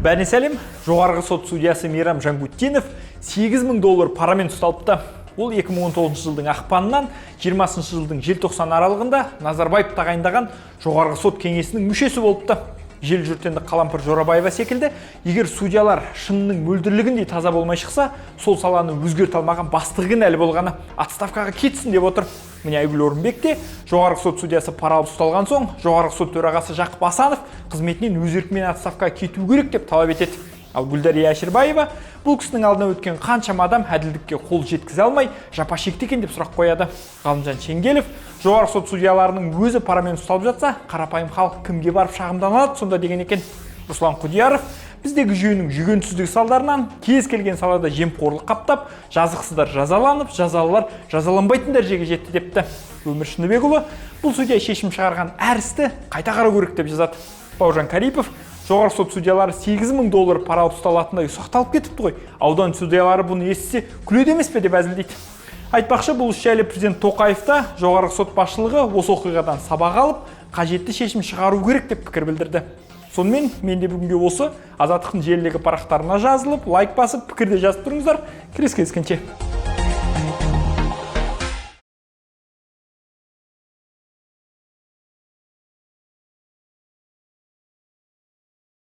Бәне сәлем, жоғарғы сот судьясы Мейрам Жангутдинов $8,000 парамен ұсталыпты. Ол 2019 жылдың ақпанынан 20 жылдың желтоқсан аралығында Назарбаев тағайындаған жоғарғы сот кеңесінің мүшесі болыпты. Жел жүртенді Қалампыр Жорабаева секілді, егер судьялар шынының мөлдірлігіндей таза болмай шықса, сол саланы өзгерте алмаған бастығын әлі болғаны отставкаға кетсін деп отыр. Міне Айгүл Орынбекте жоғарғы сот судьясы пара алып ұсталған соң, жоғарғы сот төрағасы Жақып Асанов қызметінен өз еркімен отставкаға кету керек деп талап етеді. Ал Гүлдария Әшірбаева бұл кісінің алдына өткен қаншама адам әділдікке қол жеткізе алмай, жапа шекті екен деп сұрақ қояды. Ғалымжан Шенгелов жоғарғы сот судьяларының өзі парамен ұсталып жатса, қарапайым халық кімге барып шағымданады сонда деген екен. Руслан Құдияров біздегі жүйенің жүгенсіздігі салдарынан кез келген салада жемқорлық қаптап, жазықсыздар жазаланып, жазалылар жазаланбайтын дәрежеге жетті депті. Өмір Шыныбекұлы бұл судья шешім шығарған әр істі қайта қарау керек деп жазады. Бауыржан Карипов жоғарғы сот судьялары $8,000 пара алып ұсталатындай ұсақталып кетіпті ғой. Аудан судьялары бұны естісе күледі емес пе деп әзілдейді. Айтпақшы, бұл іс жайлы президент Тоқаев та жоғарғы сот басшылығы осы оқиғадан сабақ алып, қажетті шешім шығару керек деп пікір білдірді. Сонымен мен де бүгінге осы Азаттықтың желідегі парақтарына жазылып, лайк басып, пікірде жазып тұрыңыздар. Келесі кездескенше.